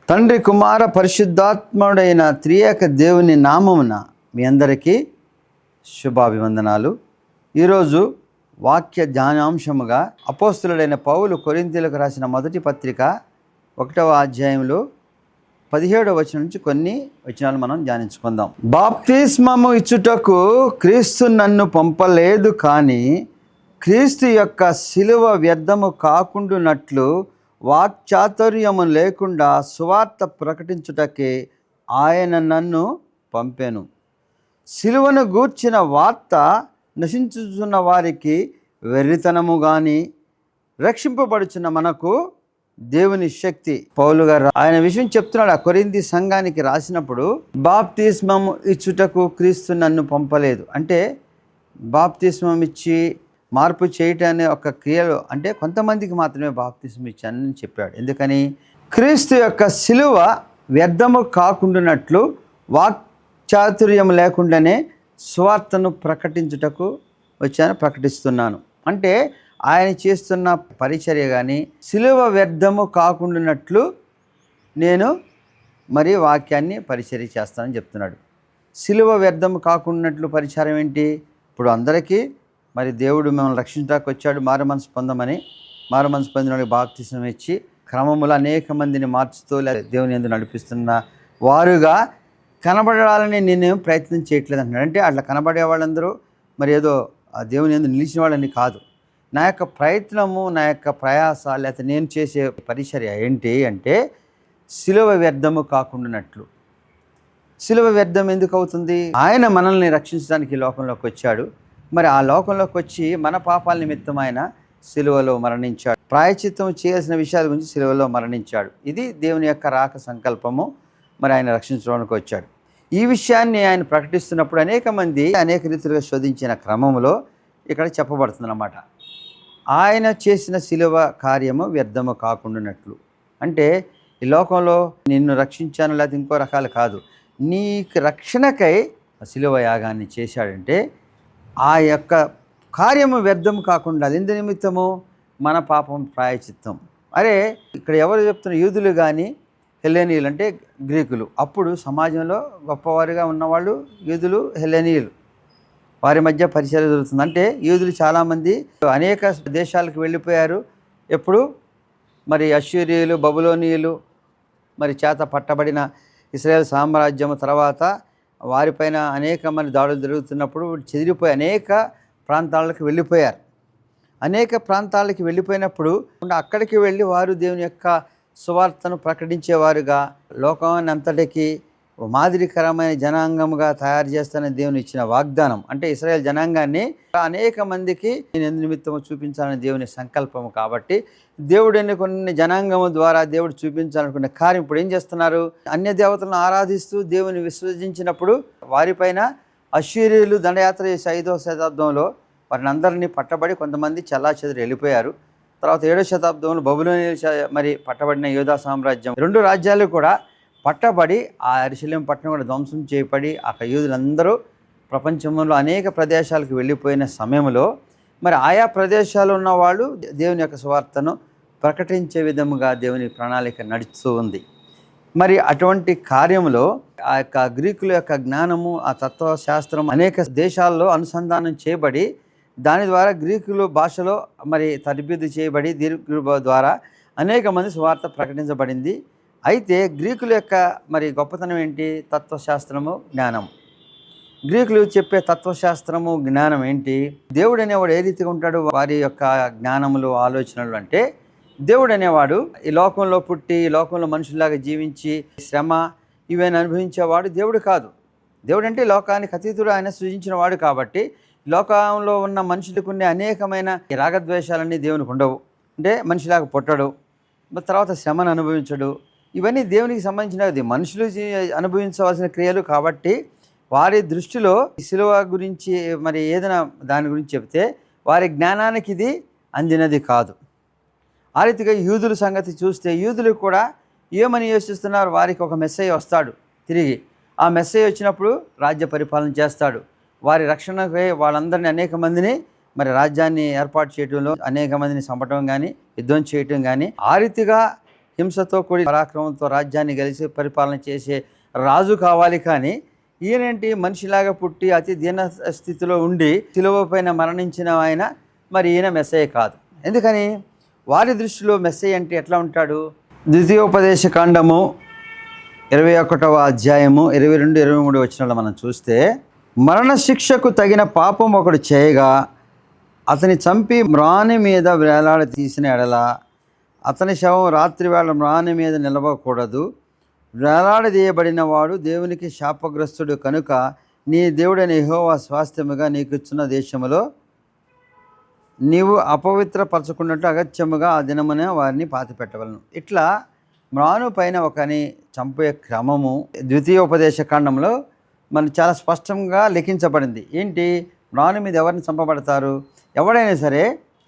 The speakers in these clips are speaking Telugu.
తండ్రి కుమార పరిశుద్ధాత్ముడైన త్రియేక దేవుని నామమున మీ అందరికీ శుభాభివందనాలు. ఈరోజు వాక్య ధ్యానాంశముగా అపోస్తులుడైన పౌలు కొరింథీయులకు రాసిన మొదటి పత్రిక 1వ అధ్యాయంలో 17వ వచనం నుంచి కొన్ని వచనాలు మనం ధ్యానించుకుందాం. బాప్తిస్మము ఇచ్చుటకు క్రీస్తు నన్ను పంపలేదు, కానీ క్రీస్తు యొక్క శిలువ వ్యర్థము కాకుండానట్లు వాక్చాతుర్యము లేకుండా సువార్త ప్రకటించుటకే ఆయన నన్ను పంపెను. శిలువను గూర్చిన వార్త నశించుచున్న వారికి వెర్రితనము గాని, రక్షింపబడుచున్న మనకు దేవుని శక్తి. పౌలు గారు ఆయన విషయం చెప్తున్నాడు. ఆ కొరింథీ సంఘానికి రాసినప్పుడు బాప్తిస్మము ఇచ్చుటకు క్రీస్తు నన్ను పంపలేదు అంటే, బాప్తిస్మం ఇచ్చి మార్పు చేయటం అనే ఒక క్రియలో అంటే కొంతమందికి మాత్రమే బాప్తిస్మం ఇచ్చానని చెప్పాడు. ఎందుకని? క్రీస్తు యొక్క శిలువ వ్యర్థము కాకుండానట్లు వాక్చాతుర్యం లేకుండానే సువార్తను ప్రకటించుటకు ప్రకటిస్తున్నాను. అంటే ఆయన చేస్తున్న పరిచర్య కానీ శిలువ వ్యర్థము కాకుండానట్లు నేను మరి వాక్యాన్ని పరిచర్య చేస్తానని చెప్తున్నాడు. శిలువ వ్యర్థము కాకుండానట్లు పరిచయం ఏంటి? ఇప్పుడు అందరికీ మరి దేవుడు మిమ్మల్ని రక్షించడానికి వచ్చాడు, మారు మనసు పొందమని. మారు మనసు పొందిన బాప్తిస్మం ఇచ్చి క్రమములో అనేక మందిని మార్చుతూ దేవుని యందు నడిపిస్తున్న వారుగా కనబడాలని నేనేం ప్రయత్నం చేయట్లేదు అంటున్నాడు. అంటే అట్లా కనబడే వాళ్ళందరూ మరి ఏదో ఆ దేవుని యందు నిలిచిన వాళ్ళని కాదు. నా యొక్క ప్రయత్నము, నా యొక్క ప్రయాస, లేకపోతే నేను చేసే పరిచర్య ఏంటి అంటే శిలువ వ్యర్థము కాకుండానట్లు. శిలువ వ్యర్థం ఎందుకు అవుతుంది? ఆయన మనల్ని రక్షించడానికి ఈ లోకంలోకి వచ్చాడు. మరి ఆ లోకంలోకి వచ్చి మన పాపాల నిమిత్తం ఆయన శిలువలో మరణించాడు. ప్రాయశ్చిత్తం చేయాల్సిన విషయాల గురించి శిలువలో మరణించాడు. ఇది దేవుని యొక్క రాక సంకల్పము. మరి ఆయన రక్షించడానికి వచ్చాడు. ఈ విషయాన్ని ఆయన ప్రకటిస్తున్నప్పుడు అనేక మంది అనేక రీతిలుగా శోధించిన క్రమంలో ఇక్కడ చెప్పబడుతుందన్నమాట. ఆయన చేసిన శిలువ కార్యము వ్యర్థము కాకుండానట్లు. అంటే ఈ లోకంలో నిన్ను రక్షించాను లేకపోతే ఇంకో రకాలు కాదు, నీకు రక్షణకై శిలువ యాగాన్ని చేశాడంటే ఆ యొక్క కార్యము వ్యర్థం కాకుండా ఎందు నిమిత్తము? మన పాపం ప్రాయచిత్తం. అరే ఇక్కడ ఎవరు చెప్తున్న? యూదులు కానీ హెలెనీయులు అంటే గ్రీకులు. అప్పుడు సమాజంలో గొప్పవారుగా ఉన్నవాళ్ళు యూదులు, హెలెనీయులు. వారి మధ్య పరిచయం జరుగుతుంది. అంటే యూదులు చాలామంది అనేక దేశాలకు వెళ్ళిపోయారు. ఎప్పుడు? మరి అష్షూరీయులు, బబులోనీయులు మరి చేత పట్టబడిన ఇశ్రాయేల్ సామ్రాజ్యం తర్వాత వారిపైన అనేక మంది దాడులు జరుగుతున్నప్పుడు చెదిరిపోయి అనేక ప్రాంతాలకు వెళ్ళిపోయారు. అనేక ప్రాంతాలకు వెళ్ళిపోయినప్పుడు అక్కడికి వెళ్ళి వారు దేవుని యొక్క సువార్తను ప్రకటించేవారుగా లోకాన్ని అంతటికీ మాదిరికరమైన జనాంగముగా తయారు చేస్తానని దేవుని ఇచ్చిన వాగ్దానం. అంటే ఇశ్రాయేల్ జనాంగాన్ని అనేక మందికి నేను ఎందు నిమిత్తము చూపించాలని దేవుని సంకల్పము. కాబట్టి దేవుడు ఎన్నుకున్న జనాంగము ద్వారా దేవుడు చూపించాలనుకున్న కార్యం ఇప్పుడు ఏం చేస్తున్నారు? అన్య దేవతలను ఆరాధిస్తూ దేవుని విశ్వసించినప్పుడు వారిపైన అష్షూరీయులు దండయాత్ర చేసి 5వ శతాబ్దంలో వారిని అందరినీ పట్టబడి కొంతమంది చెల్లాచెదరు వెళ్ళిపోయారు. తర్వాత 7వ శతాబ్దంలో బబులోనీయులు మరి పట్టబడిన యూదా సామ్రాజ్యం, 2 రాజ్యాలు కూడా పట్టబడి ఆ యెరూషలేం పట్టణం కూడా ధ్వంసం చేయబడి అక్కడ యూదులందరూ ప్రపంచంలో అనేక ప్రదేశాలకు వెళ్ళిపోయిన సమయంలో మరి ఆయా ప్రదేశాల్లో ఉన్న వాళ్ళు దేవుని యొక్క సువార్తను ప్రకటించే విధముగా దేవుని ప్రణాళిక నడుస్తూ ఉంది. మరి అటువంటి కార్యంలో ఆ యొక్క గ్రీకుల యొక్క జ్ఞానము, ఆ తత్వశాస్త్రం అనేక దేశాల్లో అనుసంధానం చేయబడి దాని ద్వారా గ్రీకులు భాషలో మరి తరబిదు చేయబడి గ్రీకుల ద్వారా అనేక మంది సువార్త ప్రకటించబడింది. అయితే గ్రీకుల యొక్క మరి గొప్పతనం ఏంటి? తత్వశాస్త్రము, జ్ఞానం. గ్రీకులు చెప్పే తత్వశాస్త్రము, జ్ఞానం ఏంటి? దేవుడు అనేవాడు ఏ రీతిగా ఉంటాడు? వారి యొక్క జ్ఞానములు, ఆలోచనలు అంటే దేవుడు అనేవాడు ఈ లోకంలో పుట్టి ఈ లోకంలో మనుషుల్లాగా జీవించి శ్రమ ఇవన్నీ అనుభవించేవాడు దేవుడు కాదు. దేవుడు అంటే లోకానికి అతీతుడు, ఆయన సృజించిన వాడు. కాబట్టి లోకంలో ఉన్న మనుషులకు ఉండే అనేకమైన రాగద్వేషాలన్నీ దేవునికి ఉండవు. అంటే మనిషిలాగా పుట్టడు, తర్వాత శ్రమను అనుభవించడు. ఇవన్నీ దేవునికి సంబంధించినది, మనుషులు అనుభవించవలసిన క్రియలు. కాబట్టి వారి దృష్టిలో శిలువ గురించి మరి ఏదైనా దాని గురించి చెప్తే వారి జ్ఞానానికి ఇది అందినది కాదు. ఆ రీతిగా యూదుల సంగతి చూస్తే యూదులు కూడా ఏమని యోచిస్తున్నారు? వారికి ఒక మెస్సయ్య వస్తాడు తిరిగి. ఆ మెస్సయ్య వచ్చినప్పుడు రాజ్య పరిపాలన చేస్తాడు. వారి రక్షణకై వాళ్ళందరినీ అనేక మందిని మరి రాజ్యాన్ని ఏర్పాటు చేయడంలో అనేక మందిని చంపటం కానీ యుద్ధం చేయటం కానీ ఆ రీతిగా హింసతో కూడి పరాక్రమంతో రాజ్యాన్ని గెలిచి పరిపాలన చేసే రాజు కావాలి. కానీ ఈయనేంటి మనిషిలాగా పుట్టి అతి దీన స్థితిలో ఉండి శిలువ పైన మరణించిన ఆయన, మరి ఈయన మెస్సయ్య కాదు. ఎందుకని? వారి దృష్టిలో మెస్సయ్య అంటే ఎట్లా ఉంటాడు? ద్వితీయోపదేశ కాండము 21వ అధ్యాయము 22-23 వచనాల్లో మనం చూస్తే, మరణశిక్షకు తగిన పాపం ఒకడు చేయగా అతని చంపి మ్రాని మీద వేలాడ తీసిన ఎడల అతని శవం రాత్రివేళ మ్రాని మీద నిలవకూడదు. వేలాడదీయబడిన వాడు దేవునికి శాపగ్రస్తుడు కనుక నీ దేవుడైన యెహోవా స్వాస్థ్యముగా నీకిచ్చిన దేశములో నీవు అపవిత్రపరచుకున్నట్టు అగత్యముగా ఆ దినమున వారిని పాతిపెట్టవలను. ఇట్లా మ్రాను పైన ఒకని చంపే క్రమము ద్వితీయోపదేశ కాండంలో మనకు చాలా స్పష్టంగా లిఖించబడింది. ఏంటి? మ్రాను మీద ఎవరిని చంపబడతారు? ఎవడైనా సరే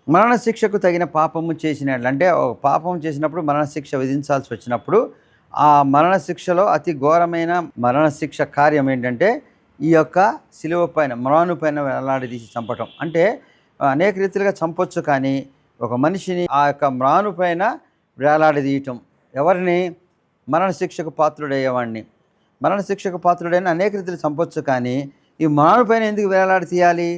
మరణశిక్షకు తగిన పాపము చేసినట్లు, అంటే పాపం చేసినప్పుడు మరణశిక్ష విధించాల్సి వచ్చినప్పుడు ఆ మరణశిక్షలో అతి ఘోరమైన మరణశిక్ష కార్యం ఏంటంటే ఈ యొక్క శిలువ పైన మ్రాను పైన వేలాడదీసి చంపటం. అంటే అనేక రీతిలుగా చంపొచ్చు, కానీ ఒక మనిషిని ఆ యొక్క మ్రాను పైన వేలాడదీయటం, ఎవరిని? మరణశిక్షకు పాత్రుడయ్యేవాడిని. మరణశిక్షకు పాత్రుడైన అనేక రీతిలో చంపొచ్చు, కానీ ఈ మ్రాను పైన ఎందుకు వేలాడి తీయాలి?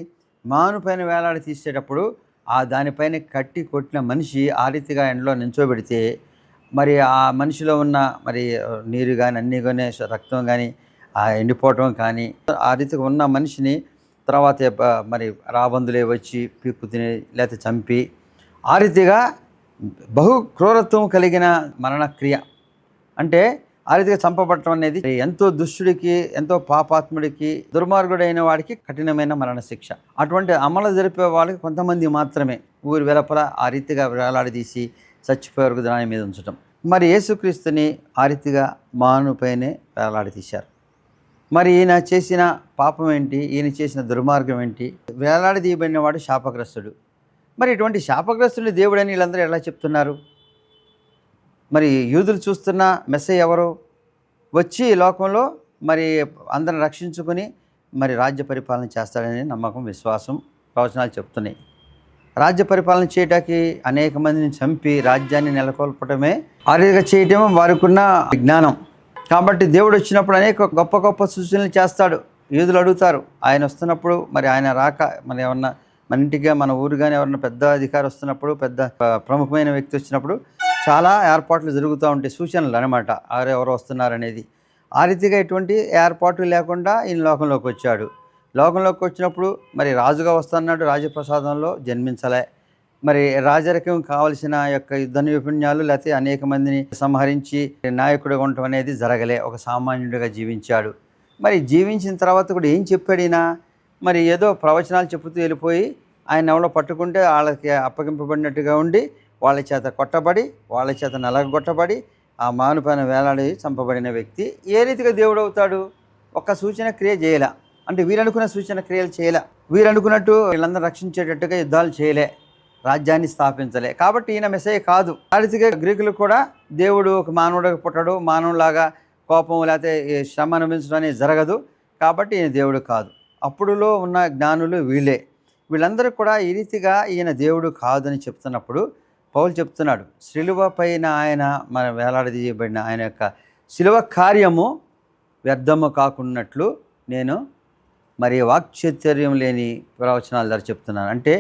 మ్రాను పైన వేలాడి తీసేటప్పుడు ఆ దానిపైన కట్టి కొట్టిన మనిషి ఆ రీతిగా ఎండలో నించోబెడితే మరి ఆ మనిషిలో ఉన్న మరి నీరు కానీ అన్నీ కానీ రక్తం కానీ ఆ ఎండిపోవటం కానీ ఆ రీతిగా ఉన్న మనిషిని తర్వాత మరి రాబందులే వచ్చి పీక్కు తిని లేకపోతే చంపి ఆ రీతిగా బహు క్రూరత్వం కలిగిన మరణక్రియ. అంటే ఆ రీతిగా చంపబడటం అనేది ఎంతో దుష్టుడికి, ఎంతో పాపాత్ముడికి, దుర్మార్గుడైన వాడికి కఠినమైన మరణశిక్ష. అటువంటి అమలు జరిపే వాళ్ళకి కొంతమంది మాత్రమే ఊరి వెలుపల ఆ రీతిగా వేలాడదీసి చచ్చిపోయే దాని మీద ఉంచటం. మరి యేసుక్రీస్తుని ఆ రీతిగా మానుపైనే వేలాడదీశారు. మరి ఈయన చేసిన పాపం ఏంటి? ఈయన చేసిన దుర్మార్గం ఏంటి? వేలాడదీయబడిన వాడు శాపగ్రస్తుడు. మరి ఇటువంటి శాపగ్రస్తుని దేవుడని వీళ్ళందరూ ఎలా చెప్తున్నారు? మరి యూదులు చూస్తున్న మెస్సయ్య ఎవరు? వచ్చి ఈ లోకంలో మరి అందరిని రక్షించుకొని మరి రాజ్య పరిపాలన చేస్తాడని నమ్మకం, విశ్వాసం, ప్రవచనాలు చెప్తున్నాయి. రాజ్య పరిపాలన చేయడానికి అనేక మందిని చంపి రాజ్యాన్ని నెలకొల్పటమే ఆ రీతిగా చేయటం వారికి ఉన్న జ్ఞానం. కాబట్టి దేవుడు వచ్చినప్పుడు అనేక గొప్ప గొప్ప సూచనలు చేస్తాడు. యూదులు అడుగుతారు ఆయన వస్తున్నప్పుడు, మరి ఆయన రాక మన ఏమన్నా మన ఇంటిగా మన ఊరు కానీ ఎవరన్నా పెద్ద అధికారి వస్తున్నప్పుడు, పెద్ద ప్రముఖమైన వ్యక్తి వచ్చినప్పుడు చాలా ఏర్పాట్లు జరుగుతూ ఉంటాయి, సూచనలు అనమాట, ఎవరు వస్తున్నారనేది. ఆ రీతిగా ఎటువంటి ఏర్పాట్లు లేకుండా ఈయన లోకంలోకి వచ్చాడు. లోకంలోకి వచ్చినప్పుడు మరి రాజుగా వస్తున్నాడు, రాజప్రసాదంలో జన్మించలే. మరి రాజరికం కావలసిన యొక్క యుద్ధ నైపుణ్యాలు లేకపోతే అనేక మందిని సంహరించి నాయకుడిగా ఉండటం అనేది జరగలే. ఒక సామాన్యుడిగా జీవించాడు. మరి జీవించిన తర్వాత కూడా ఏం చెప్పాడు ఈయన? మరి ఏదో ప్రవచనాలు చెబుతూ వెళ్ళిపోయి ఆయన ఎవరో పట్టుకుంటే వాళ్ళకి అప్పగింపబడినట్టుగా ఉండి వాళ్ళ చేత కొట్టబడి, వాళ్ళ చేత నలగొట్టబడి ఆ మానుపైన వేలాడి చంపబడిన వ్యక్తి ఏ రీతిగా దేవుడు అవుతాడు? ఒక్క సూచన క్రియ చేయలే. అంటే వీరనుకున్న సూచన క్రియలు చేయలే. వీరనుకున్నట్టు వీళ్ళందరూ రక్షించేటట్టుగా యుద్ధాలు చేయలే, రాజ్యాన్ని స్థాపించలే. కాబట్టి ఈయన మెస్సయ్య కాదు. ఆ రీతిగా గ్రీకులు కూడా దేవుడు ఒక మానవుడిగా పుట్టడు, మానవులాగా కోపం లేకపోతే శ్రమ అనుభవించడం అనేది జరగదు, కాబట్టి ఈయన దేవుడు కాదు. అప్పుడులో ఉన్న జ్ఞానులు వీళ్ళే. వీళ్ళందరూ కూడా ఈ రీతిగా ఈయన దేవుడు కాదని చెప్తున్నప్పుడు పౌలు చెప్తున్నాడు, శిలువ పైన ఆయన మన వేలాడదీయబడిన ఆయన యొక్క శిలువ కార్యము వ్యర్థము కాకున్నట్లు నేను మరి వాక్చాతుర్యం లేని ప్రవచనాల ద్వారా చెప్తున్నాను. అంటే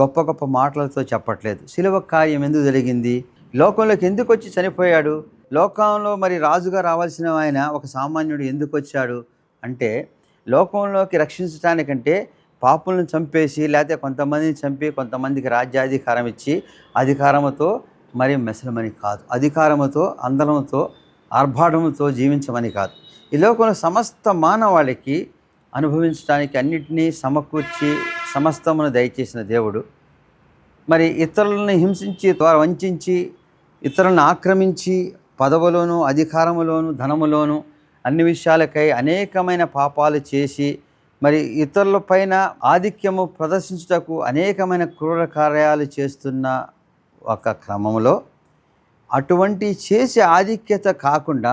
గొప్ప గొప్ప మాటలతో చెప్పట్లేదు. శిలువ కార్యం ఎందుకు జరిగింది? లోకంలోకి ఎందుకు వచ్చి చనిపోయాడు? లోకంలో మరి రాజుగా రావాల్సిన ఆయన ఒక సామాన్యుడు ఎందుకు వచ్చాడు అంటే, లోకంలోకి రక్షించడానికంటే పాపులను చంపేసి లేకపోతే కొంతమందిని చంపి కొంతమందికి రాజ్యాధికారం ఇచ్చి అధికారముతో మరి మెసలమని కాదు, అధికారముతో అందలముతో ఆర్భాటముతో జీవించమని కాదు. ఈ లోకంలో సమస్త మానవాళికి అనుభవించడానికి అన్నిటినీ సమకూర్చి సమస్తమును దయచేసిన దేవుడు మరి ఇతరులను హింసించి వంచి ఇతరులను ఆక్రమించి పదవులోను అధికారములోను ధనములోను అన్ని విషయాలకై అనేకమైన పాపాలు చేసి మరి ఇతరుల పైన ఆధిక్యము ప్రదర్శించుటకు అనేకమైన క్రూర కార్యాలు చేస్తున్న ఒక క్రమంలో అటువంటి చేసే ఆధిక్యత కాకుండా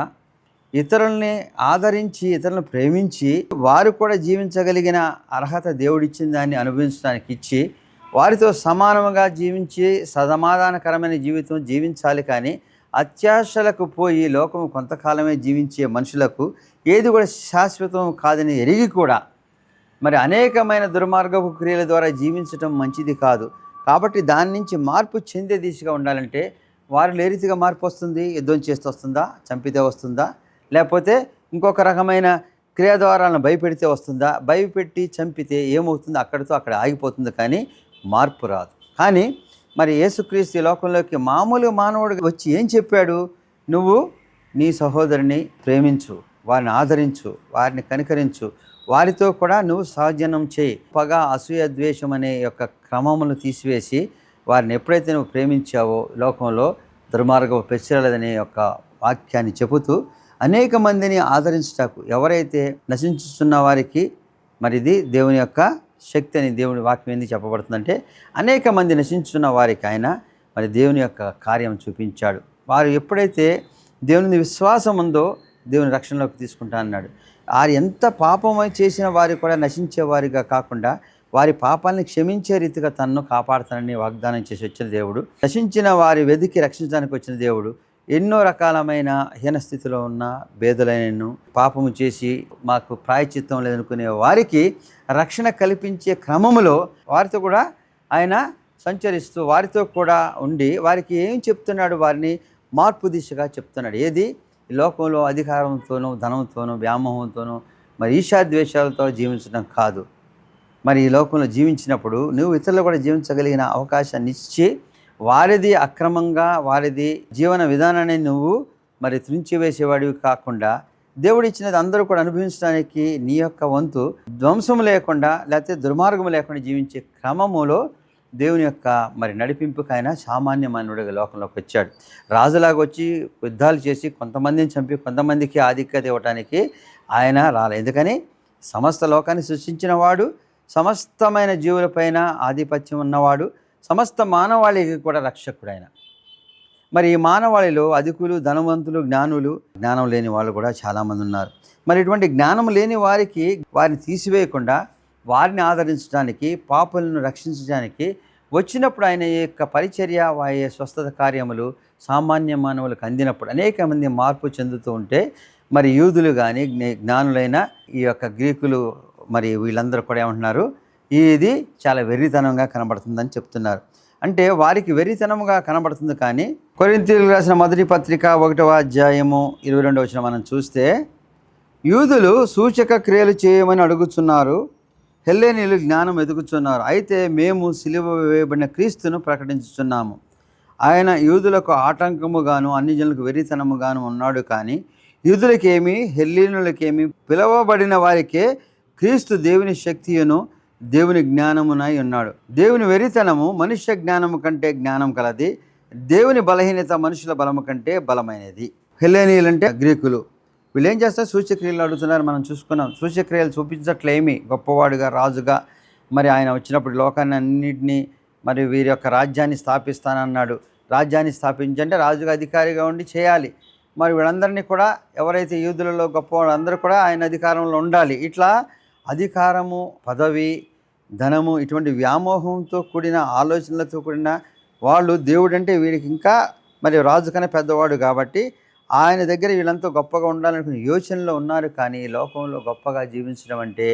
ఇతరుల్ని ఆదరించి ఇతరులను ప్రేమించి వారు కూడా జీవించగలిగిన అర్హత దేవుడిచ్చిన దాన్ని అనుభవించడానికి ఇచ్చి వారితో సమానముగా జీవించి సమాధానకరమైన జీవితం జీవించాలి. కానీ అత్యాశలకు పోయి లోకము కొంతకాలమే జీవించే మనుషులకు ఏది కూడా శాశ్వతం కాదని ఎరిగి కూడా మరి అనేకమైన దుర్మార్గపు క్రియల ద్వారా జీవించటం మంచిది కాదు. కాబట్టి దాని నుంచి మార్పు చెందే దిశగా ఉండాలంటే వారిలో ఏ రీతిగా మార్పు వస్తుంది? యుద్ధం చేస్తే వస్తుందా? చంపితే వస్తుందా? లేకపోతే ఇంకొక రకమైన క్రియ ద్వారాలను భయపెడితే వస్తుందా? భయపెట్టి చంపితే ఏమవుతుంది? అక్కడితో అక్కడ ఆగిపోతుంది, కానీ మార్పు రాదు. కానీ మరి యేసుక్రీస్తు ఈ లోకంలోకి మామూలు మానవుడు వచ్చి ఏం చెప్పాడు? నువ్వు నీ సహోదరుని ప్రేమించు, వారిని ఆదరించు, వారిని కనికరించు, వారితో కూడా నువ్వు సహజనం చేయి. పగ, అసూయ, ద్వేషం అనే యొక్క క్రమములను తీసివేసి వారిని ఎప్పుడైతే నువ్వు ప్రేమించావో లోకంలో దుర్మార్గపు పెచ్చరలేదనే యొక్క వాక్యాన్ని చెబుతూ అనేక మందిని ఆదరించటకు, ఎవరైతే నశించుతున్న వారికి మరి ఇది దేవుని యొక్క శక్తి అని దేవుని వాక్యం ఎందుకు చెప్పబడుతుందంటే, అనేక మంది నశించుతున్న వారికి ఆయన మరి దేవుని యొక్క కార్యం చూపించాడు. వారు ఎప్పుడైతే దేవుని విశ్వాసం ఉందో దేవుని రక్షణలోకి తీసుకుంటా అన్నాడు. వారు ఎంత పాపమై చేసిన వారు కూడా నశించే వారిగా కాకుండా వారి పాపాలను క్షమించే రీతిగా తనను కాపాడుతానని వాగ్దానం చేసి వచ్చిన దేవుడు, నశించిన వారి వెతికి రక్షించడానికి వచ్చిన దేవుడు, ఎన్నో రకాలమైన హీనస్థితిలో ఉన్న భేదలైనను పాపము చేసి మాకు ప్రాయశ్చిత్తం లేదనుకునే వారికి రక్షణ కల్పించే క్రమములో వారితో కూడా ఆయన సంచరిస్తూ వారితో కూడా ఉండి వారికి ఏం చెప్తున్నాడు? వారిని మార్పు దిశగా చెప్తున్నాడు. ఏది? ఈ లోకంలో అధికారంతోనూ ధనంతోనూ వ్యామోహంతోనూ మరి ఈర్ష్యాద్వేషాలతో జీవించడం కాదు. మరి ఈ లోకంలో జీవించినప్పుడు నువ్వు ఇతరులు కూడా జీవించగలిగిన అవకాశాన్ని ఇచ్చి వారిది అక్రమంగా వారిది జీవన విధానాన్ని నువ్వు మరి త్రుంచివేసేవాడివి కాకుండా దేవుడు ఇచ్చినది అందరూ కూడా అనుభవించడానికి నీ యొక్క వంతు ధ్వంసం లేకుండా లేకపోతే దుర్మార్గం లేకుండా జీవించే క్రమములో దేవుని యొక్క మరి నడిపింపుకైనా సామాన్య మానవుడిగా లోకంలోకి వచ్చాడు. రాజులాగా వచ్చి యుద్ధాలు చేసి కొంతమందిని చంపి కొంతమందికి ఆధిక్యత ఇవ్వటానికి ఆయన రాలేదు. ఎందుకని? సమస్త లోకాన్ని సృష్టించిన వాడు, సమస్తమైన జీవులపైన ఆధిపత్యం ఉన్నవాడు, సమస్త మానవాళికి కూడా రక్షకుడు ఆయన. మరి ఈ మానవాళిలో అధికులు, ధనవంతులు, జ్ఞానులు, జ్ఞానం లేని వాళ్ళు కూడా చాలామంది ఉన్నారు. మరి ఇటువంటి జ్ఞానం లేని వారికి వారిని తీసివేయకుండా వారిని ఆదరించడానికి, పాపులను రక్షించడానికి వచ్చినప్పుడు ఆయన యొక్క పరిచర్య, వారి స్వస్థత కార్యములు సామాన్య మానవులకు అందినప్పుడు అనేక మంది మార్పు చెందుతూ ఉంటే మరి యూదులు కానీ జ్ఞానులైన ఈ యొక్క గ్రీకులు మరి వీళ్ళందరూ కూడా ఏమంటున్నారు? ఇది చాలా వెర్రితనంగా కనబడుతుందని చెప్తున్నారు. అంటే వారికి వెర్రితనంగా కనబడుతుంది. కానీ కొరింథీయులకు రాసిన మొదటి పత్రిక 1వ అధ్యాయము 22వ వచనం మనం చూస్తే, యూదులు సూచక క్రియలు చేయమని అడుగుతున్నారు, హెల్లేనీయులు జ్ఞానం ఎదుగుతున్నారు. అయితే మేము సిలువ వేయబడిన క్రీస్తును ప్రకటించుతున్నాము. ఆయన యూదులకు ఆటంకముగాను అన్ని జనులకు వెర్రితనముగాను ఉన్నాడు. కానీ యూదులకేమి హెల్లేనీయులకేమి పిలువబడిన వారికే క్రీస్తు దేవుని శక్తియును దేవుని జ్ఞానమునై ఉన్నాడు. దేవుని వెరితనము మనుష్య జ్ఞానము కంటే జ్ఞానం కలది, దేవుని బలహీనత మనుషుల బలము కంటే బలమైనది. హెల్లేనీయులు అంటే గ్రీకులు. వీళ్ళు ఏం చేస్తారు? సూచక్రియలు అడుగుతున్నారు. మనం చూసుకున్నాం. సూచక్రియలు చూపించట్లేమి గొప్పవాడుగా, రాజుగా మరి ఆయన వచ్చినప్పుడు లోకాన్ని అన్నింటినీ మరి వీరి యొక్క రాజ్యాన్ని స్థాపిస్తానన్నాడు. రాజ్యాన్ని స్థాపించంటే రాజుగా అధికారిగా ఉండి చేయాలి. మరి వీళ్ళందరినీ కూడా ఎవరైతే యూదులలో గొప్పవాడు అందరూ కూడా ఆయన అధికారంలో ఉండాలి. ఇట్లా అధికారము, పదవి, ధనము ఇటువంటి వ్యామోహంతో కూడిన ఆలోచనలతో కూడిన వాళ్ళు దేవుడంటే వీడికి ఇంకా మరి రాజు కన్నా పెద్దవాడు కాబట్టి ఆయన దగ్గర వీళ్ళంతా గొప్పగా ఉండాలనుకునే యోచనలో ఉన్నారు. కానీ ఈ లోకంలో గొప్పగా జీవించడం అంటే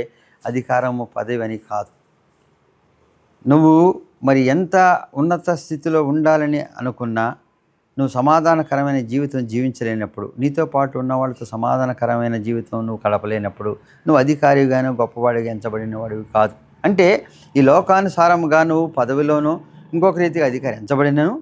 అధికారము, పదవి అని కాదు. నువ్వు మరి ఎంత ఉన్నత స్థితిలో ఉండాలని అనుకున్నా నువ్వు సమాధానకరమైన జీవితం జీవించలేనప్పుడు, నీతో పాటు ఉన్న వాళ్ళతో సమాధానకరమైన జీవితం నువ్వు గడపలేనప్పుడు నువ్వు అధికారిగాను గొప్పవాడిగా ఎంచబడిన వాడివి కాదు. అంటే ఈ లోకానుసారముగా నువ్వు పదవిలోనూ ఇంకొక రీతిగా అధికారి ఎంచబడినను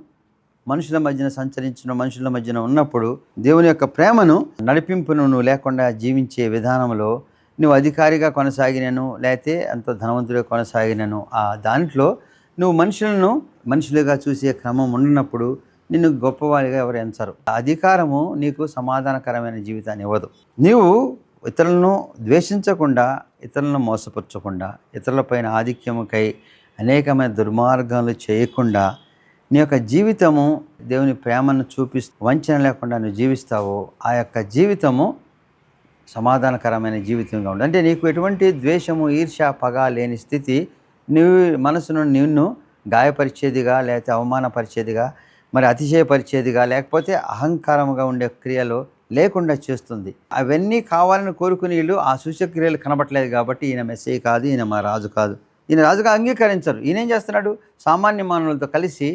మనుషుల మధ్యన సంచరించిన మనుషుల మధ్యన ఉన్నప్పుడు దేవుని యొక్క ప్రేమను, నడిపింపును నువ్వు లేకుండా జీవించే విధానంలో నువ్వు అధికారిగా కొనసాగినను లేకపోతే ఎంతో ధనవంతుడిగా కొనసాగినను ఆ దాంట్లో నువ్వు మనుషులను మనుషులుగా చూసే క్రమం ఉన్నప్పుడు నిన్ను గొప్పవాడిగా ఎవరు ఎంచరు. అధికారము నీకు సమాధానకరమైన జీవితాన్ని ఇవ్వదు. నీవు ఇతరులను ద్వేషించకుండా, ఇతరులను మోసపరచకుండా, ఇతరులపైన ఆధిక్యముకై అనేకమైన దుర్మార్గాలు చేయకుండా నీ యొక్క జీవితము దేవుని ప్రేమను చూపిస్తూ వంచన లేకుండా నువ్వు జీవిస్తావో ఆ యొక్క జీవితము సమాధానకరమైన జీవితంగా ఉంటుంది. అంటే నీకు ఎటువంటి ద్వేషము, ఈర్ష్య, పగ లేని స్థితి, నువ్వు మనసును నిన్ను గాయపరిచేదిగా లేకపోతే అవమానపరిచేదిగా మరి అతిశయపరిచేదిగా, లేకపోతే అహంకారముగా ఉండే క్రియలు లేకుండా చేస్తుంది. అవన్నీ కావాలని కోరుకుని వీళ్ళు ఆ సూచక్రియలు కనబట్లేదు కాబట్టి ఈయన మెస్సీ కాదు, ఈయన మా రాజు కాదు, ఈయన రాజుగా అంగీకరించరు. ఈయన ఏం చేస్తున్నాడు? సామాన్య మానవులతో కలిసి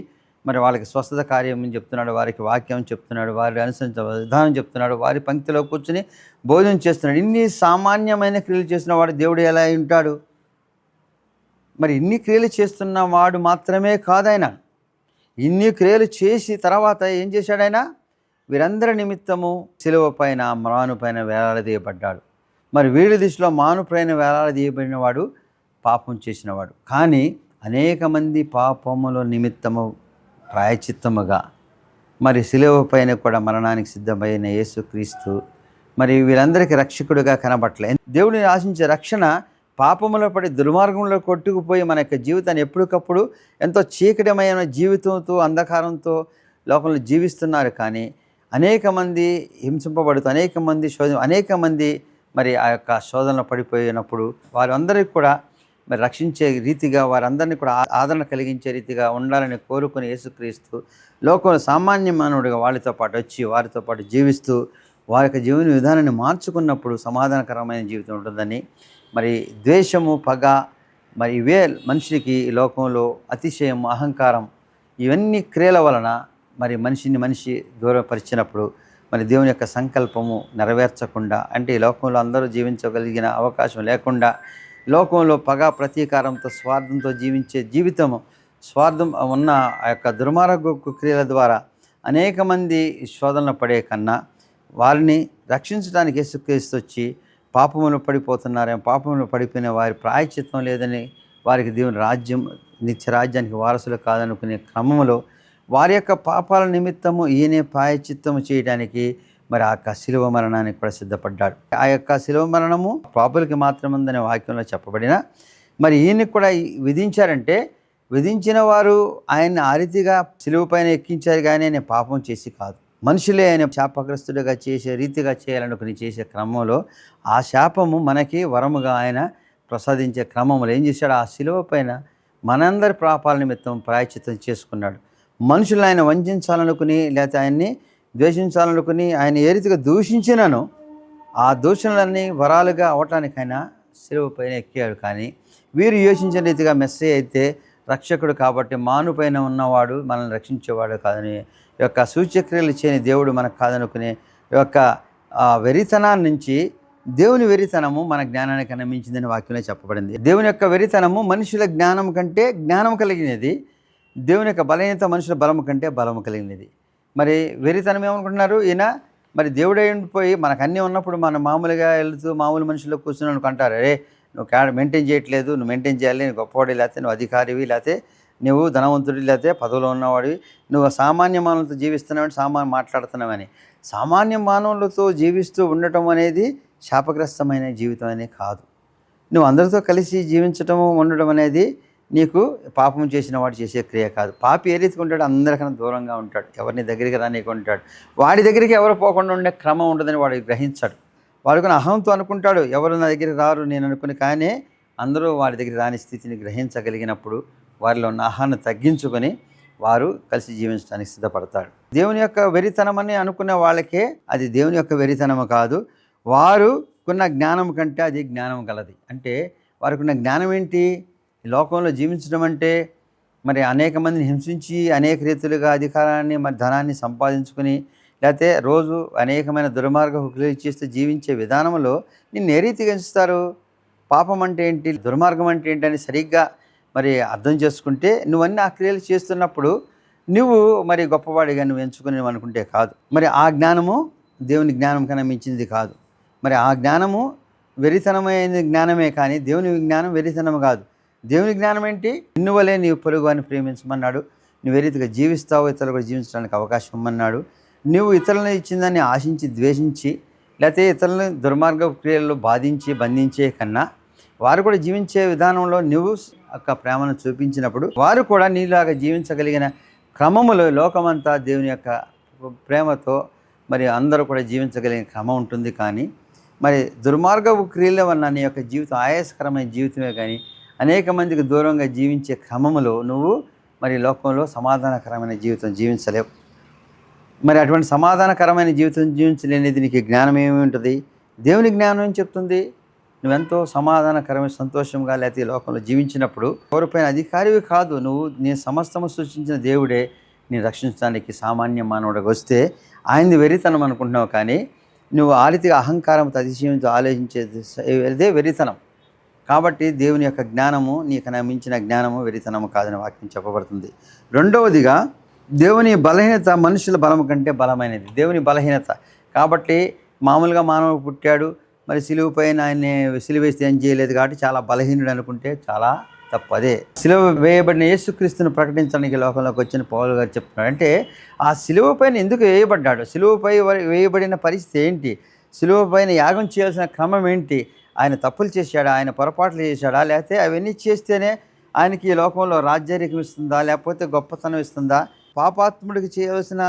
మరి వాళ్ళకి స్వస్థత కార్యం చెప్తున్నాడు, వారికి వాక్యం చెప్తున్నాడు, వారి అనుసరించే విధానం చెప్తున్నాడు, వారి పంక్తిలో కూర్చుని భోజనం చేస్తున్నాడు. ఇన్ని సామాన్యమైన క్రియలు చేసిన వాడు దేవుడు ఎలా ఉంటాడు? మరి ఇన్ని క్రియలు చేస్తున్న వాడు మాత్రమే కాదాయన, ఇన్ని క్రియలు చేసి తర్వాత ఏం చేశాడు ఆయన? వీరందరి నిమిత్తము శిలువ పైన మ్రాను పైన వేలాడదీయబడ్డాడు. మరి వీడి దృష్టిలో మాను పైన వేలాడదీయబడిన వాడు పాపం చేసినవాడు. కానీ అనేక మంది పాపముల నిమిత్తము ప్రాయచిత్తముగా మరి శిలువ పైన కూడా మరణానికి సిద్ధమైన యేసుక్రీస్తు మరి వీరందరికీ రక్షకుడిగా కనబట్టలే. దేవుడిని ఆశించే రక్షణ పాపములో పడి దుర్మార్గంలో కొట్టుకుపోయి మన యొక్క జీవితాన్ని ఎప్పటికప్పుడు ఎంతో చీకటమైన జీవితంతో అంధకారంతో లోకంలో జీవిస్తున్నారు. కానీ అనేక మంది హింసింపబడుతూ అనేక మంది మరి ఆ యొక్క శోధనలో పడిపోయినప్పుడు వారందరికీ కూడా మరి రక్షించే రీతిగా, వారందరినీ కూడా ఆదరణ కలిగించే రీతిగా ఉండాలని కోరుకుని యేసుక్రీస్తు లోకంలో సామాన్య మానవుడిగా వారితో పాటు జీవిస్తూ వారి యొక్క జీవన విధానాన్ని మార్చుకున్నప్పుడు సమాధానకరమైన జీవితం ఉంటుందని, మరి ద్వేషము, పగ, మరి ఇవే మనిషికి ఈ లోకంలో అతిశయం, అహంకారం, ఇవన్నీ క్రియల వలన మరి మనిషి దూరపరిచినప్పుడు మరి దేవుని యొక్క సంకల్పము నెరవేర్చకుండా, అంటే ఈ లోకంలో అందరూ జీవించగలిగిన అవకాశం లేకుండా, లోకంలో పగ, ప్రతీకారంతో, స్వార్థంతో జీవించే జీవితము, స్వార్థం ఉన్న ఆ యొక్క దుర్మార్గపు క్రియల ద్వారా అనేక మంది శోధనలు పడే కన్నా వారిని రక్షించడానికి యేసుక్రీస్తు వచ్చి పాపములు పడిపోయిన వారి ప్రాయశ్చిత్తం లేదని, వారికి దేవుని రాజ్యం, నిత్య రాజ్యానికి వారసులు కాదనుకునే క్రమంలో వారి యొక్క పాపాల నిమిత్తము ఈయనే ప్రాయశ్చిత్తము చేయడానికి మరి ఆ యొక్క శిలువ మరణానికి కూడా సిద్ధపడ్డాడు. ఆ యొక్క శిలువ మరణము పాపులకి మాత్రముందనే వాక్యంలో చెప్పబడిన మరి ఈయనకి కూడా విధించారంటే, విధించిన వారు ఆయన్ని ఆ రీతిగా శిలువ పైన ఎక్కించారు, కానీ ఆయన పాపం చేసి కాదు. మనుషులే ఆయన శాపగ్రస్తుడిగా చేసే రీతిగా చేయాలనుకుని చేసే క్రమంలో ఆ శాపము మనకి వరముగా ఆయన ప్రసాదించే క్రమంలో ఏం చేశాడు? ఆ శిలువ పైన మనందరి పాపాల నిమిత్తం ప్రాయశ్చిత్తం చేసుకున్నాడు. మనుషులను ఆయన వంచాలనుకుని, లేకపోతే ఆయన్ని ద్వేషించాలనుకుని ఆయన ఏ రీతిగా దూషించినానో ఆ దూషణలన్నీ వరాలుగా అవటానికి ఆయన శిలువ పైన ఎక్కాడు. కానీ వీరు యోచించిన రీతిగా మెస్సీ అయితే రక్షకుడు కాబట్టి మాను పైన ఉన్నవాడు మనల్ని రక్షించేవాడు కాదని, ఈ యొక్క సూచ్యక్రియలు చేయని దేవుడు మనకు కాదనుకునే ఈ యొక్క వెరితనాన్ని నుంచి దేవుని వెరితనము మన జ్ఞానానికన్నా మించిందని వాక్యంలో చెప్పబడింది. దేవుని యొక్క వెరితనము మనుషుల జ్ఞానం కంటే జ్ఞానం కలిగినది, దేవుని యొక్క బలహీనత మనుషుల బలము కంటే బలము కలిగినది. మరి వెరితనం ఏమనుకుంటున్నారు? ఈయన మరి దేవుడే ఉండిపోయి మనకు అన్నీ ఉన్నప్పుడు మనం మామూలుగా వెళుతూ మామూలు మనుషుల్లో కూర్చుని అంటారు, అరే నువ్వు మెయింటైన్ చేయట్లేదు, నువ్వు మెయింటైన్ చేయాలి, నువ్వు గొప్పవాడి, లేకపోతే నువ్వు అధికారివి, లేకపోతే నువ్వు ధనవంతుడి, లేకపోతే పదవిలో ఉన్నవాడివి, నువ్వు సామాన్య మానవులతో జీవిస్తున్నావని మాట్లాడుతున్నావని. సామాన్య మానవులతో జీవిస్తూ ఉండటం అనేది శాపగ్రస్తమైన జీవితం అనేది కాదు. నువ్వు అందరితో కలిసి జీవించటము, ఉండడం అనేది నీకు పాపం చేసిన వాడు చేసే క్రియ కాదు. పాపి ఏ రీతిగా ఉంటాడు? అందరికన్నా దూరంగా ఉంటాడు, ఎవరిని దగ్గరికి రానికుంటాడు. వాడి దగ్గరికి ఎవరు పోకుండా ఉండే క్రమం ఉండదని వాడు గ్రహించాడు. వాడు కొన్ని అహంతో అనుకుంటాడు, ఎవరు నా దగ్గరికి రారు నేను అనుకుని, కానీ అందరూ వాడి దగ్గర రాని స్థితిని గ్రహించగలిగినప్పుడు వారిలో ఉన్న అహాన్ని తగ్గించుకొని వారు కలిసి జీవించడానికి సిద్ధపడతాడు. దేవుని యొక్క వెరితనం అని అనుకునే వాళ్ళకే అది దేవుని యొక్క వెరితనము కాదు, వారు కొన్న జ్ఞానం కంటే అది జ్ఞానం గలది. అంటే వారికి ఉన్న జ్ఞానం ఏంటి? ఈ లోకంలో జీవించడం అంటే మరి అనేక మందిని హింసించి అనేక రీతులుగా అధికారాన్ని, మరి ధనాన్ని సంపాదించుకుని, లేకపోతే రోజు అనేకమైన దుర్మార్గపు క్రియలు చేస్తూ జీవించే విధానంలో నిన్ను ఏ రీతిగా ఎంచుతారు? పాపం అంటే ఏంటి, దుర్మార్గం అంటే ఏంటి అని సరిగ్గా మరి అర్థం చేసుకుంటే నువ్వన్నీ ఆ క్రియలు చేస్తున్నప్పుడు నువ్వు మరి గొప్పవాడిగా నువ్వు ఎంచుకుని నువ్వు అనుకుంటే కాదు. మరి ఆ జ్ఞానము దేవుని జ్ఞానం కన్నా మించింది కాదు. మరి ఆ జ్ఞానము వెరితనమైన జ్ఞానమే, కానీ దేవుని జ్ఞానం వెరితనం కాదు. దేవుని జ్ఞానం ఏంటి? నిన్ను వలే నీవు పొరుగు అని ప్రేమించమన్నాడు. నువ్వు ఏ రీతిగా జీవిస్తావో ఇతరులు కూడా జీవించడానికి అవకాశం ఇమ్మన్నాడు. నువ్వు ఇతరులను ఇచ్చిందాన్ని ఆశించి, ద్వేషించి, లేకపోతే ఇతరులను దుర్మార్గ క్రియల్లో బాధించి, బంధించే కన్నా వారు కూడా జీవించే విధానంలో నువ్వు యొక్క ప్రేమను చూపించినప్పుడు వారు కూడా నీలాగా జీవించగలిగిన క్రమములో లోకమంతా దేవుని యొక్క ప్రేమతో మరి అందరూ కూడా జీవించగలిగిన క్రమం ఉంటుంది. కానీ మరి దుర్మార్గపు క్రియల వల్ల నీ యొక్క జీవితం ఆయాసకరమైన జీవితమే, కానీ అనేక మందికి దూరంగా జీవించే క్రమములో నువ్వు మరి లోకంలో సమాధానకరమైన జీవితం జీవించలేవు. మరి అటువంటి సమాధానకరమైన జీవితం జీవించలేనిది నీకు జ్ఞానం ఏమి ఉంటుంది? దేవుని జ్ఞానం ఏం చెప్తుంది? నువ్వెంతో సమాధానకరమైన సంతోషంగా లేకపోతే ఈ లోకంలో జీవించినప్పుడు ఎవరిపైన అధికారివి కాదు. నువ్వు నీ సమస్తము సృష్టించిన దేవుడే నేను రక్షించడానికి సామాన్య మానవుడికి వస్తే ఆయనది వెరితనం అనుకుంటున్నావు. కానీ నువ్వు ఆ రీతిగా అహంకారంతో అతిశయంతో ఆలోచించేది ఇదే వెరితనం. కాబట్టి దేవుని యొక్క జ్ఞానము నీకన్నా మించిన జ్ఞానము వెరితనము కాదని వాక్యం చెప్పబడుతుంది. రెండవదిగా దేవుని బలహీనత మనుషుల బలము కంటే బలమైనది. దేవుని బలహీనత కాబట్టి మామూలుగా మానవుడు పుట్టాడు, మరి సిలువ పైన ఆయన్ని సిలువ వేస్తే ఏం చేయలేదు కాబట్టి చాలా బలహీనుడు అనుకుంటే చాలా తప్పు. అదే సిలువ వేయబడిన యేసుక్రీస్తును ప్రకటించడానికి లోకంలోకి వచ్చిన పౌలు గారు చెప్తున్నాడు. అంటే ఆ సిలువ పైన ఎందుకు వేయబడ్డాడు? సిలువపై వేయబడిన పరిస్థితి ఏంటి? సిలువ పైన యాగం చేయాల్సిన క్రమం ఏంటి? ఆయన తప్పులు చేశాడా? ఆయన పొరపాట్లు చేశాడా? లేకపోతే అవన్నీ చేస్తేనే ఆయనకి ఈ లోకంలో రాజ్యాధికం ఇస్తుందా, లేకపోతే గొప్పతనం ఇస్తుందా? పాపాత్ముడికి చేయవలసిన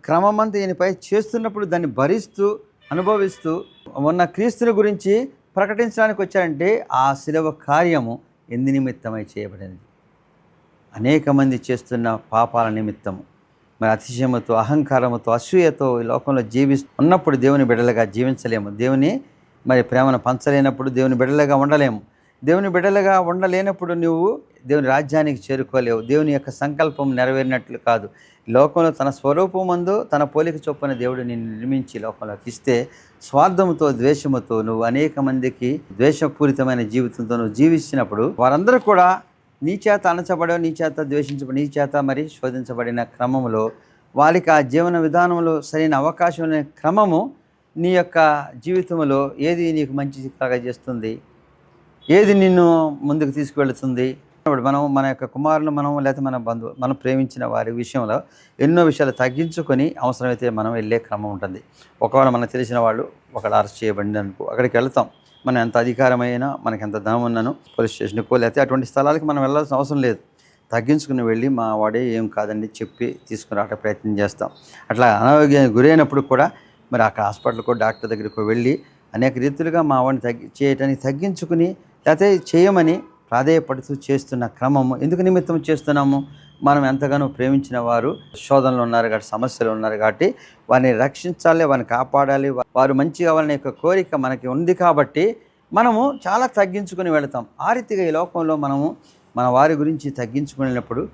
క్రమం అంతా ఈయనపై చేస్తున్నప్పుడు దాన్ని భరిస్తూ అనుభవిస్తూ ఉన్న క్రీస్తుని గురించి ప్రకటించడానికి వచ్చారంటే ఆ శిలువ కార్యము ఎందు నిమిత్తమై చేయబడినది? అనేక మంది చేస్తున్న పాపాల నిమిత్తము, మరి అతిశయముతో అహంకారముతో అసూయతో ఈ లోకంలో ఉన్నప్పుడు దేవుని బిడ్డలుగా జీవించలేము. దేవుని మరి ప్రేమను పంచలేనప్పుడు దేవుని బిడ్డలుగా ఉండలేము. దేవుని బిడ్డలుగా ఉండలేనప్పుడు నువ్వు దేవుని రాజ్యానికి చేరుకోలేవు. దేవుని యొక్క సంకల్పం నెరవేరినట్లు కాదు. లోకంలో తన స్వరూపమందు తన పోలిక చొప్పున దేవుడు నిన్ను నిర్మించి లోకంలోకి ఇస్తే స్వార్థముతో ద్వేషముతో నువ్వు అనేక మందికి ద్వేషపూరితమైన జీవితంతో నువ్వు జీవించినప్పుడు వారందరూ కూడా నీ చేత అణచబడో, నీ చేత ద్వేషించబడి, నీ చేత మరి శోధించబడిన క్రమంలో వారికి ఆ జీవన విధానంలో సరైన అవకాశం లేని క్రమము నీ యొక్క జీవితంలో ఏది నీకు మంచి కలగజేస్తుంది, ఏది నిన్ను ముందుకు తీసుకువెళుతుంది? ఇప్పుడు మనం మన యొక్క కుమారులు లేకపోతే మన బంధువు మనం ప్రేమించిన వారి విషయంలో ఎన్నో విషయాలు తగ్గించుకొని అవసరమైతే మనం వెళ్ళే క్రమం ఉంటుంది. ఒకవేళ మనకు తెలిసిన వాళ్ళు ఒకళ్ళు అరెస్ట్ చేయబడింది అనుకో, అక్కడికి వెళ్తాం. మనం ఎంత అధికారమైనా, మనకి ఎంత ధనం ఉన్నానో పోలీస్ స్టేషన్కో లేకపోతే అటువంటి స్థలాలకి మనం వెళ్ళాల్సిన అవసరం లేదు. తగ్గించుకుని వెళ్ళి మా వాడే ఏం కాదండి చెప్పి తీసుకురావడానికి ప్రయత్నం చేస్తాం. అట్లా అనారోగ్యానికి గురైనప్పుడు కూడా మరి అక్కడ హాస్పిటల్కో డాక్టర్ దగ్గరికి వెళ్ళి అనేక రీతులుగా మా వాడిని చేయటానికి తగ్గించుకుని లేకపోతే చేయమని ప్రాధేయపడుతూ చేస్తున్న క్రమము ఎందుకు నిమిత్తం చేస్తున్నాము? మనం ఎంతగానో ప్రేమించిన వారు శోధనలు ఉన్నారు కాబట్టి, సమస్యలు ఉన్నారు కాబట్టి వారిని రక్షించాలి, వారిని కాపాడాలి, వారు మంచిగా వాళ్ళని యొక్క కోరిక మనకి ఉంది కాబట్టి మనము చాలా తగ్గించుకొని వెళతాం. ఆ రీతిగా ఈ లోకంలో మనము మన వారి గురించి తగ్గించుకునేటప్పుడు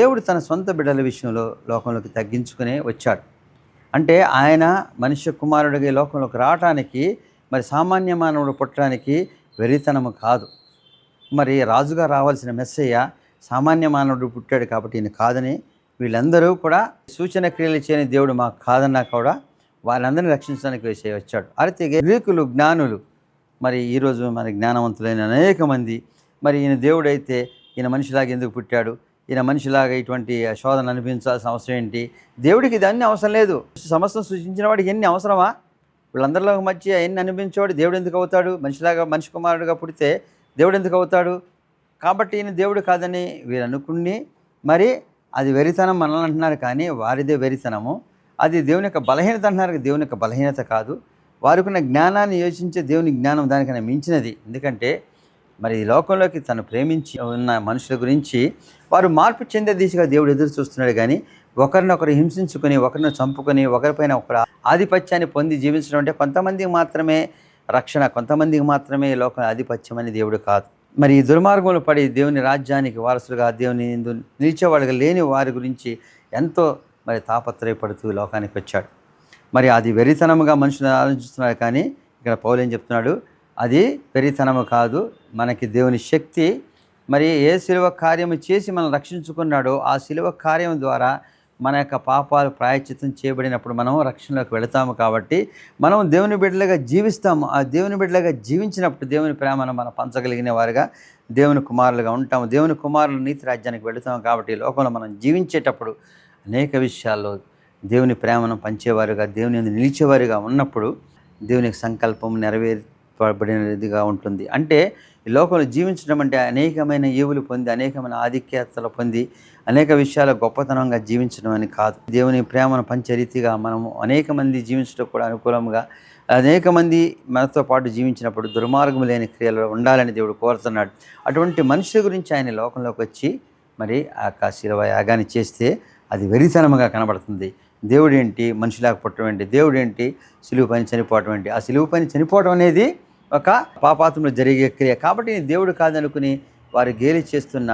దేవుడు తన సొంత బిడ్డల విషయంలో లోకంలోకి తగ్గించుకునే వచ్చాడు. అంటే ఆయన మనుష్య కుమారుడిగా ఈ లోకంలోకి రావటానికి, మరి సామాన్య మానవుడు పుట్టడానికి వెరితనము కాదు. మరి రాజుగా రావాల్సిన మెస్సయ్య సామాన్య మానవుడు పుట్టాడు కాబట్టి ఈయన కాదని వీళ్ళందరూ కూడా సూచన క్రియలు చేయని దేవుడు మాకు కాదన్నా కూడా వాళ్ళందరినీ రక్షించడానికి వచ్చాడు. అయితే గ్రీకులు జ్ఞానులు, మరి ఈరోజు మరి జ్ఞానవంతులైన అనేక మంది మరి ఈయన దేవుడైతే ఈయన మనిషిలాగా ఎందుకు పుట్టాడు, ఈయన మనిషిలాగా ఇటువంటి శోధన అనిపించాల్సిన అవసరం ఏంటి? దేవుడికి ఇది అన్ని అవసరం లేదు. సమస్తం సృష్టించిన వాడికి ఎన్ని అవసరమా? వీళ్ళందరిలో మధ్య ఎన్ని అనిపించేవాడు దేవుడు ఎందుకు అవుతాడు? మనిషిలాగా మనిషి కుమారుడుగా పుడితే దేవుడు ఎందుకు అవుతాడు? కాబట్టి ఈయన దేవుడు కాదని వీరు అనుకుని మరి అది వెరితనం మనల్ని అంటున్నారు, కానీ వారిదే వెరితనము. అది దేవుని యొక్క బలహీనత అంటున్నారు, దేవుని యొక్క బలహీనత కాదు. వారికున్న జ్ఞానాన్ని యోచించే దేవుని జ్ఞానం దానికన్నా మించినది. ఎందుకంటే మరి ఈ లోకంలోకి తను ప్రేమించి ఉన్న మనుషుల గురించి వారు మార్పు చెందే దిశగా దేవుడు ఎదురు చూస్తున్నాడు. కానీ ఒకరినొకరు హింసించుకొని, ఒకరిని చంపుకొని, ఒకరిపైన ఒకరు ఆధిపత్యాన్ని పొంది జీవించడం అంటే కొంతమందికి మాత్రమే రక్షణ, కొంతమందికి మాత్రమే లోక ఆధిపత్యం అని దేవుడు కాదు. మరి ఈ దుర్మార్గంలో పడి దేవుని రాజ్యానికి వారసులుగా దేవుని నిలిచేవాళ్ళుగా లేని వారి గురించి ఎంతో మరి తాపత్రయపడుతూ లోకానికి వచ్చాడు. మరి అది వెరితనముగా మనుషులు ఆలోచిస్తున్నారు, కానీ ఇక్కడ పౌలు ఏం చెప్తున్నాడు? అది వెరితనము కాదు, మనకి దేవుని శక్తి. మరి ఏ శిలువ కార్యము చేసి మనం రక్షించుకున్నాడో ఆ శిలువ కార్యం ద్వారా మన యొక్క పాపాలు ప్రాయశ్చిత్తం చేయబడినప్పుడు మనం రక్షణలోకి వెళతాము. కాబట్టి మనం దేవుని బిడ్డలుగా జీవిస్తాము. ఆ దేవుని బిడ్డలుగా జీవించినప్పుడు దేవుని ప్రేమను మనం పంచగలిగిన వారుగా దేవుని కుమారులుగా ఉంటాము. దేవుని కుమారులు నీతి రాజ్యానికి వెళుతాము. కాబట్టి లోకంలో మనం జీవించేటప్పుడు అనేక విషయాల్లో దేవుని ప్రేమను పంచేవారుగా, దేవుని నిలిచేవారుగా ఉన్నప్పుడు దేవునికి సంకల్పం నెరవేర్పబడినదిగా ఉంటుంది. అంటే ఈ లోకంలో జీవించడం అంటే అనేకమైన ఈవులు పొంది, అనేకమైన ఆధిక్యతలు పొంది, అనేక విషయాల గొప్పతనంగా జీవించడం అని కాదు. దేవుని ప్రేమను పంచే రీతిగా మనము అనేక మంది జీవించడం కూడా అనుకూలంగా, అనేక మంది మనతో పాటు జీవించినప్పుడు దుర్మార్గం లేని క్రియలు ఉండాలని దేవుడు కోరుతున్నాడు. అటువంటి మనుషుల గురించి ఆయన లోకంలోకి వచ్చి మరి ఆ యొక్క శిలువ యాగాన్ని చేస్తే అది వెరితనముగా కనబడుతుంది. దేవుడేంటి మనిషిలాగా పుట్టడం ఏంటి, దేవుడేంటి సిలువ పైన చనిపోవటం ఏంటి. ఆ సిలువ పైన చనిపోవడం అనేది ఒక పాపాత్మలో జరిగే క్రియ. కాబట్టి దేవుడు కాదనుకుని వారు గేలి చేస్తున్న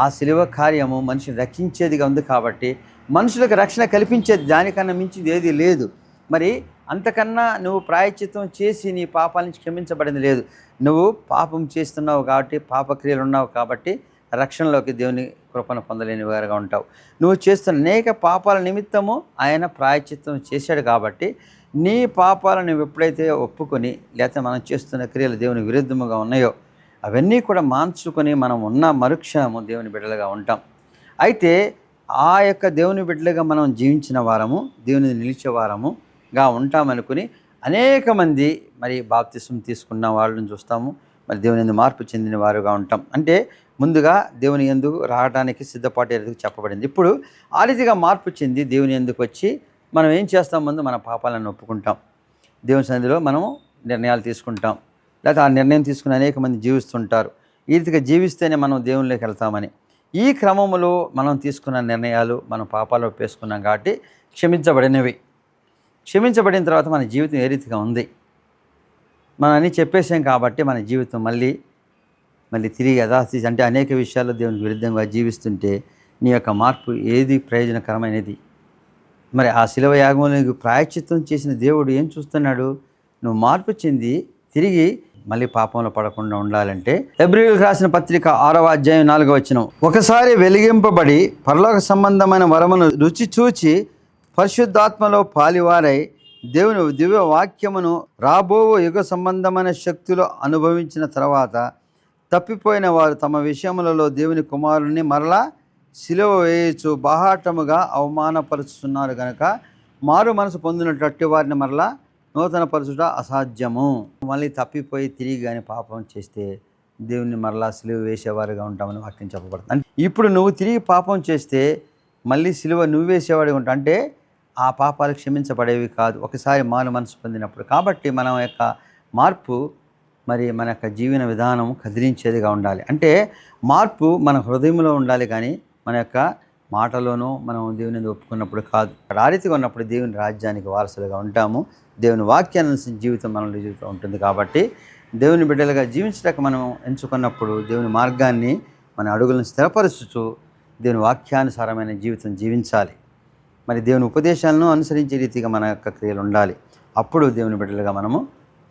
ఆ సిలువ కార్యము మనిషిని రక్షించేదిగా ఉంది. కాబట్టి మనుషులకు రక్షణ కల్పించేది, దానికన్నా మించింది ఏది లేదు. మరి అంతకన్నా నువ్వు ప్రాయశ్చిత్తం చేసి నీ పాపాల నుంచి క్షమించబడింది లేదు. నువ్వు పాపం చేస్తున్నావు కాబట్టి, పాపక్రియలు ఉన్నావు కాబట్టి రక్షణలోకి దేవుని కృపను పొందలేని వారుగా ఉంటావు. నువ్వు చేస్తున్న అనేక పాపాల నిమిత్తము ఆయన ప్రాయశ్చిత్తం చేశాడు. కాబట్టి నీ పాపాలను నువ్వు ఎప్పుడైతే ఒప్పుకొని, లేకపోతే మనం చేస్తున్న క్రియలు దేవుని విరుద్ధముగా ఉన్నాయో అవన్నీ కూడా మాన్చుకొని మనం ఉన్న మరుక్షణము దేవుని బిడ్డలుగా ఉంటాం. అయితే ఆ యొక్క దేవుని బిడ్డలుగా మనం జీవించిన వారము, దేవుని నిలిచే వారముగా ఉంటామనుకుని అనేక మంది మరి బాప్తిసం తీసుకున్న వాళ్ళని చూస్తాము. మరి దేవుని యందు మార్పు చెందిన వారుగా ఉంటాం. అంటే ముందుగా దేవుని యందు రావడానికి సిద్ధపాటు ఎందుకు చెప్పబడింది. ఇప్పుడు ఆ రీతిగా మార్పు చెంది దేవుని యందుకు వచ్చి మనం ఏం చేస్తాం, ముందు మన పాపాలను ఒప్పుకుంటాం, దేవుని సన్నిధిలో మనము నిర్ణయాలు తీసుకుంటాం. లేకపోతే ఆ నిర్ణయం తీసుకుని అనేక మంది జీవిస్తుంటారు. ఈ రీతిగా జీవిస్తేనే మనం దేవునిలోకి వెళ్తామని ఈ క్రమంలో మనం తీసుకున్న నిర్ణయాలు మనం పాపాలు ఒప్పేసుకున్నాం కాబట్టి క్షమించబడినవి. క్షమించబడిన తర్వాత మన జీవితం ఏ రీతిగా ఉంది, మనం అన్నీ చెప్పేసాం కాబట్టి మన జీవితం మళ్ళీ తిరిగి యథాస్థితి, అంటే అనేక విషయాల్లో దేవునికి విరుద్ధంగా జీవిస్తుంటే నీ యొక్క మార్పు ఏది ప్రయోజనకరమైనది. మరి ఆ శిలువ యాగంలో నీకు ప్రాయశ్చిత్తం చేసిన దేవుడు ఏం చూస్తున్నాడు, నువ్వు మార్పు చెంది తిరిగి మళ్ళీ పాపంలో పడకుండా ఉండాలంటే హెబ్రీయులకు రాసిన పత్రిక 6వ అధ్యాయం 4వ వచనం, ఒకసారి వెలిగింపబడి పరలోక సంబంధమైన వరమును రుచి చూచి పరిశుద్ధాత్మలో పాలివారై దేవుని దివ్య వాక్యమును రాబో యుగ సంబంధమైన శక్తులు అనుభవించిన తర్వాత తప్పిపోయిన వారు తమ విషయములలో దేవుని కుమారుని మరలా సిలువ వేయచ్చు బాహాటముగా అవమానపరుచుతున్నారు కనుక మారు మనసు పొందినట్టు వారిని మరలా నూతన పరచుట అసాధ్యము. మళ్ళీ తప్పిపోయి తిరిగి కానీ పాపం చేస్తే దేవుని మరలా సిలువ వేసేవారుగా ఉంటామని వాక్యం చెప్పబడుతుంది. అంటే ఇప్పుడు నువ్వు తిరిగి పాపం చేస్తే మళ్ళీ సిలువ నువ్వు వేసేవాడిగా ఉంటావు. అంటే ఆ పాపాలు క్షమించబడేవి కాదు ఒకసారి మారు మనసు పొందినప్పుడు. కాబట్టి మన యొక్క మార్పు మరి మన యొక్క జీవన విధానం కదిలించేదిగా ఉండాలి. అంటే మార్పు మన హృదయంలో ఉండాలి, కానీ మన యొక్క మాటలోనూ మనం దేవుని ఒప్పుకున్నప్పుడు కాదు. ఆ రీతిగా ఉన్నప్పుడు దేవుని రాజ్యానికి వారసులుగా ఉంటాము. దేవుని వాక్యాన్ని జీవితం మనలో జీవితం ఉంటుంది. కాబట్టి దేవుని బిడ్డలుగా జీవించడానికి మనం ఎంచుకున్నప్పుడు దేవుని మార్గాన్ని మన అడుగులను స్థిరపరుచుతూ దేవుని వాక్యానుసారమైన జీవితం జీవించాలి. మరి దేవుని ఉపదేశాలను అనుసరించే రీతిగా మన యొక్క క్రియలు ఉండాలి. అప్పుడు దేవుని బిడ్డలుగా మనము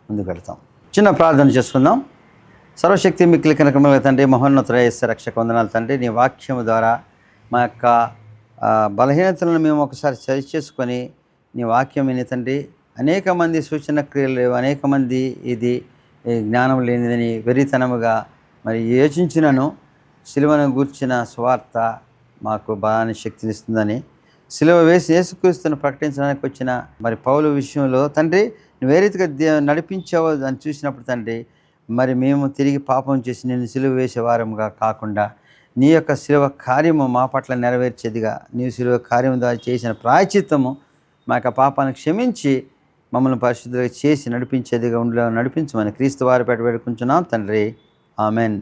ముందుకు వెళ్తాం. చిన్న ప్రార్థన చేసుకుందాం. సర్వశక్తి మిక్కిలి కనకముల తండ్రి, మహోన్నతుడ యేసు రక్షక వందనాలు తండ్రి. నీ వాక్యము ద్వారా మా యొక్క బలహీనతలను మేము ఒకసారి సరి చేసుకొని నీ వాక్యం విని తండ్రి, అనేక మంది సూచన క్రియలు లేవు, అనేక మంది ఇది జ్ఞానం లేనిదని వెరితనముగా మరి యోచించినను సిలువను గూర్చిన స్వార్థ మాకు బలాన్ని శక్తినిస్తుందని, సిలువ వేసి యేసుక్రీస్తును ప్రకటించడానికి వచ్చిన మరి పౌలు విషయంలో తండ్రి నువ్వు ఏ రీతిగా నడిపించావో అని చూసినప్పుడు తండ్రి, మరి మేము తిరిగి పాపం చేసి నేను సిలువ వేసే వారముగా కాకుండా నీ యొక్క సిలువ కార్యము మా పట్ల నెరవేర్చేదిగా, నీ సిలువ కార్యము ద్వారా చేసిన ప్రాయశ్చిత్తము మా యొక్క పాపాలను క్షమించి మమ్మల్ని పరిశుద్ధులుగా చేసి నడిపించేదిగా ఉండేలా నడిపించమని క్రీస్తు వారి పేట వేడుకుంటున్నాం తండ్రి. ఆమెన్.